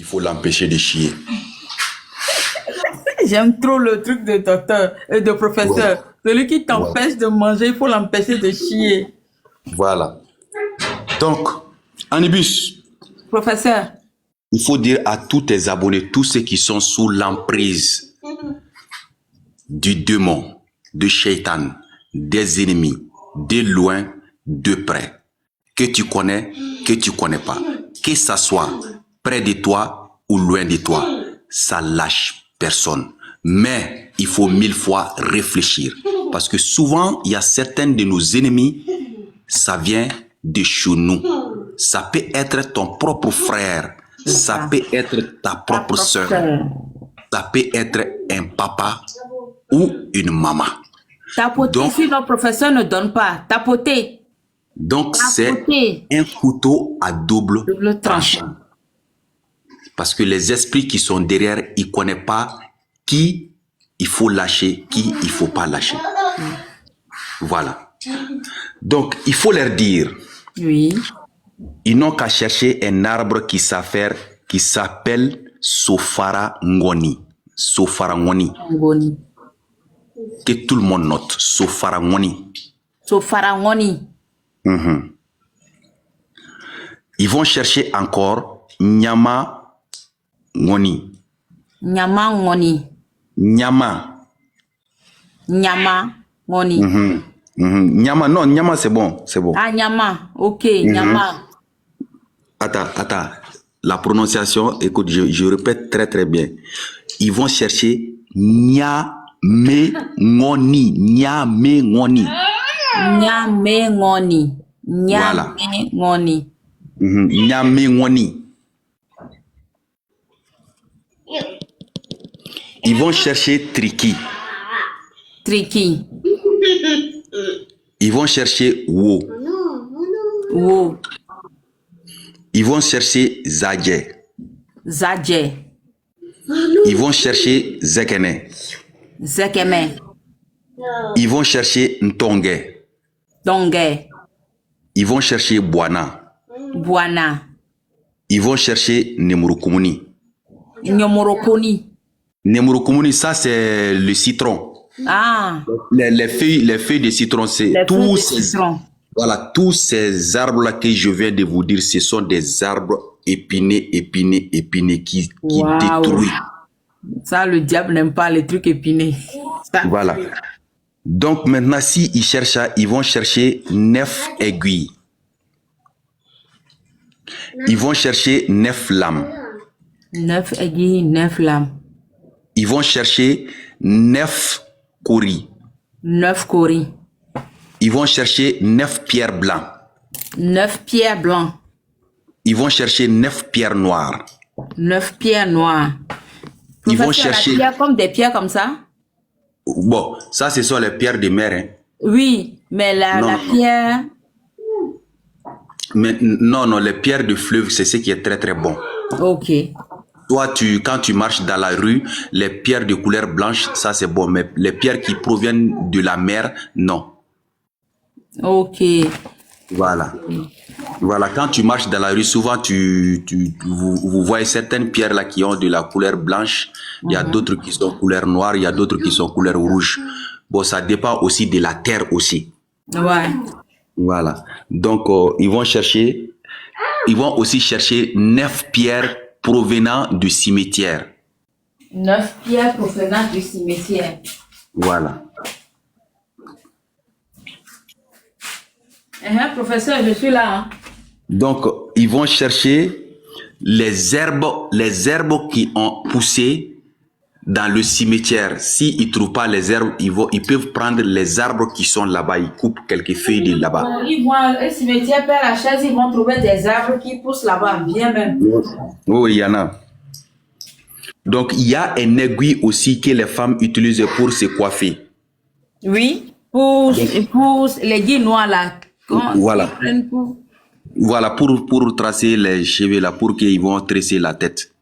faut l'empêcher de chier. J'aime trop le truc de docteur et de professeur. Ouais. Celui qui t'empêche de manger, il faut l'empêcher de chier. Voilà. Donc, Anibus, Professeur, il faut dire à tous tes abonnés, tous ceux qui sont sous l'emprise du démon, de Shaitan, des ennemis, de loin, de près, que tu connais pas, que ça soit près de toi ou loin de toi, ça lâche personne. Mais il faut 1000 fois réfléchir. Parce que souvent, il y a certains de nos ennemis, ça vient de chez nous. Ça peut être ton propre frère. Ça peut être ta propre soeur. Ça peut être un papa ou une maman. tapoter Donc, si notre professeur ne donne pas. Tapoter. donc c'est un couteau à double tranchant. Parce que les esprits qui sont derrière, ils ne connaissent pas qui il faut lâcher, qui il ne faut pas lâcher. Voilà. Donc, il faut leur dire. Oui. Ils n'ont qu'à chercher un arbre qui s'appelle Sofara Ngoni. Sofara Ngoni. Ngoni. Que tout le monde note. Sofara Ngoni. Sofara Ngoni. Ils vont chercher encore Nyama Ngoni. Nyama Ngoni. Nyama. Nyama Ngoni. Nyama, non, Nyama c'est bon, c'est bon. Ah, Nyama, ok, Nyama. Attends. La prononciation, écoute, je répète très très bien. Ils vont chercher Nyame Ngoni. Nyame Ngoni. Nyame Ngoni. Voilà. Nyame Ngoni. Nyame Ngoni. Ils vont chercher Triki. Triki. Ils vont chercher Wo. Wo. Ils vont chercher Zadje. Zadje. Ils vont chercher Zekene. Zekeme. Ils vont chercher Ntonge. Donge. Ils vont chercher Boana. Boana. Ils vont chercher Nemurukumuni. Nyomorokoni. Nemurukumuni, ça c'est le citron. Ah. Les feuilles de citron, c'est tous ces, voilà, tous ces arbres-là que je viens de vous dire, ce sont des arbres épinés qui détruisent. Ça, le diable n'aime pas les trucs épinés. Ça. Voilà. Donc maintenant, si ils cherchent ça, ils vont chercher 9 aiguilles. Ils vont chercher 9 lames. 9 aiguilles, 9 lames. Ils vont chercher 9 coris. 9 coris. Ils vont chercher 9 pierres blancs. 9 pierres blancs. Ils vont chercher 9 pierres noires. 9 pierres noires. Ils vont chercher... La pierre comme des pierres comme ça? Bon, ça ce sont les pierres de mer. Hein. Oui, mais la pierre... Mais non, les pierres de fleuve, c'est ce qui est très très bon. Ok. Toi, quand tu marches dans la rue, les pierres de couleur blanche, ça c'est bon. Mais les pierres qui proviennent de la mer, non. Ok. Voilà. Voilà, quand tu marches dans la rue, souvent vous voyez certaines pierres là qui ont de la couleur blanche. Il y a d'autres qui sont couleur noire, il y a d'autres qui sont couleur rouge. Bon, ça dépend aussi de la terre aussi. Ouais. Voilà. Donc, ils vont aussi chercher 9 pierres provenant du cimetière. 9 pierres provenant du cimetière. Voilà. Professeur, je suis là. Hein. Donc, ils vont chercher les herbes qui ont poussé dans le cimetière. S'ils ne trouvent pas les herbes, ils peuvent prendre les arbres qui sont là-bas. Ils coupent quelques feuilles de là-bas. Ils vont au cimetière, Père Lachaise, ils vont trouver des arbres qui poussent là-bas, bien même. Oui, il y en a. Donc, il y a un aiguille aussi que les femmes utilisent pour se coiffer. Oui, pour les guilles noires là. Voilà. Voilà, pour tracer les cheveux là, pour qu'ils vont tresser la tête.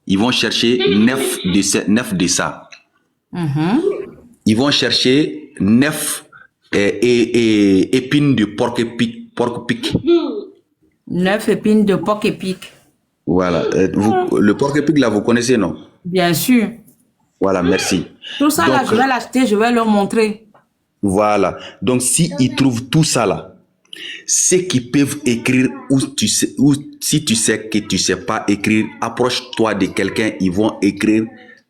Ils vont chercher 9 de ça. Ils vont chercher 9 épines de porc-épic. 9 épines de porc-épic. Voilà. Le porc-épic, là, vous connaissez, non? Bien sûr. Voilà, merci. Tout ça, là, Donc, je vais l'acheter, je vais leur montrer. voilà. Donc, s'ils trouvent tout ça, là, ceux qui peuvent écrire, ou si tu sais que tu sais pas écrire, approche-toi de quelqu'un, ils vont écrire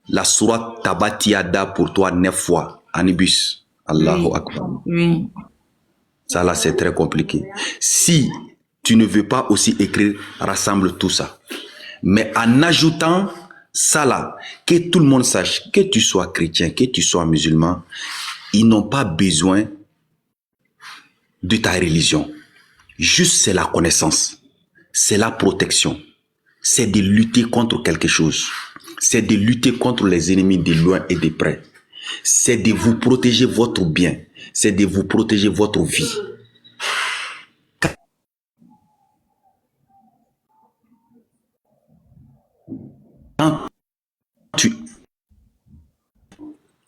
la sourate Tabatiada pour toi 9 fois. Anibus. Allahu Akbar. Oui. Ça là, c'est très compliqué. Si tu ne veux pas aussi écrire, rassemble tout ça. Mais en ajoutant ça là, que tout le monde sache, que tu sois chrétien, que tu sois musulman, ils n'ont pas besoin de ta religion. Juste c'est la connaissance, c'est la protection, c'est de lutter contre quelque chose, c'est de lutter contre les ennemis de loin et de près, c'est de vous protéger votre bien, c'est de vous protéger votre vie.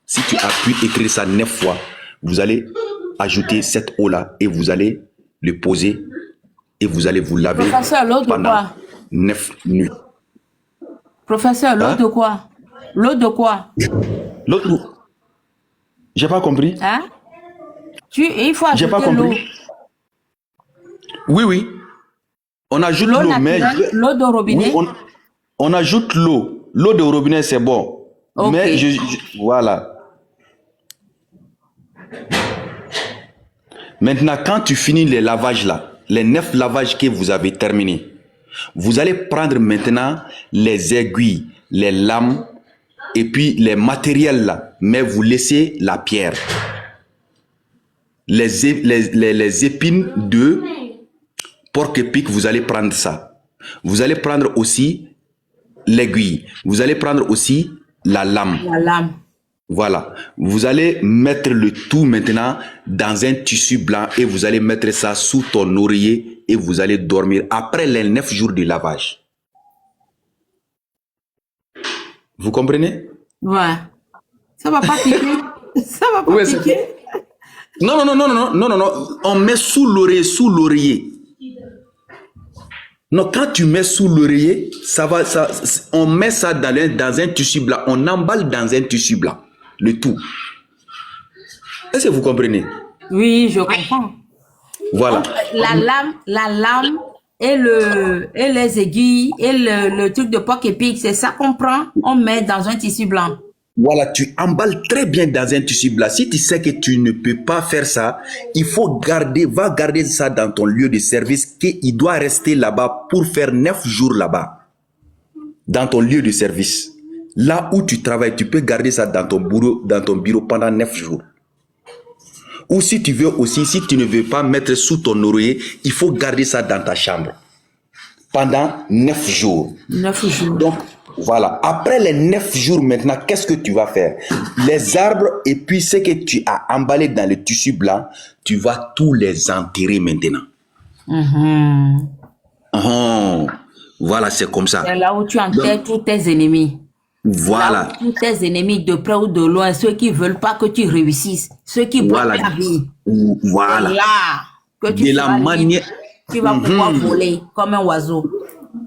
Si tu as pu écrire ça 9 fois, vous allez ajouter cette eau-là et vous allez le poser et vous allez vous laver Professeur, l'eau de pendant quoi? 9 nuits. Professeur, l'eau Hein? de quoi? L'eau de quoi? L'autre, j'ai pas compris. Hein? Il faut J'ai pas ajouter l'eau. compris. Oui, oui. On ajoute L'eau l'eau, mais naturelle, l'eau de robinet. oui, on ajoute l'eau. L'eau de robinet, c'est bon. Ok. Mais voilà. Maintenant, quand tu finis les lavages là, les 9 lavages que vous avez terminés, vous allez prendre maintenant les aiguilles, les lames et puis les matériels là, mais vous laissez la pierre. Les épines de porc-épic, vous allez prendre ça. Vous allez prendre aussi l'aiguille. Vous allez prendre aussi la lame. La lame. Voilà. Vous allez mettre le tout maintenant dans un tissu blanc et vous allez mettre ça sous ton oreiller et vous allez dormir après les 9 jours de lavage. Vous comprenez? Ouais. Ça va pas piquer. Ça va pas Ouais, piquer. Non, non, non, non, non, non, non, non. On met sous l'oreiller, sous l'oreiller. Non, quand tu mets sous l'oreiller, ça va, ça, on met ça dans un tissu blanc. On emballe dans un tissu blanc. Le tout. Est-ce que vous comprenez? Oui, je comprends. Voilà. La lame et les aiguilles et le truc de porc-épic, c'est ça qu'on prend, on met dans un tissu blanc. Voilà, tu emballes très bien dans un tissu blanc. Si tu sais que tu ne peux pas faire ça, il faut va garder ça dans ton lieu de service, qu'il doit rester là-bas pour faire 9 jours là-bas. Dans ton lieu de service. Là où tu travailles, tu peux garder ça dans ton bureau pendant 9 jours. Ou si tu veux aussi, si tu ne veux pas mettre sous ton oreiller, il faut garder ça dans ta chambre. Pendant 9 jours. 9 jours. Donc, voilà. Après les 9 jours maintenant, qu'est-ce que tu vas faire? Les arbres et puis ce que tu as emballé dans le tissu blanc, tu vas tous les enterrer maintenant. Voilà, c'est comme ça. C'est là où tu enterres tous tes ennemis. Voilà. Là où tous tes ennemis de près ou de loin, ceux qui veulent pas que tu réussisses, ceux qui bloquent ta vie. Voilà. C'est là que tu De la manière... tu vas pouvoir voler comme un oiseau.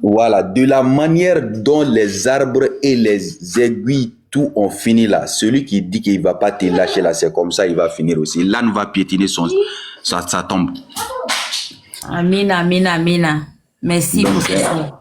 Voilà, de la manière dont les arbres et les aiguilles, tout ont fini là. Celui qui dit qu'il ne va pas te lâcher là, c'est comme ça, il va finir aussi. L'âne va piétiner sa tombe. Amina, amina, amina. Merci, professeur.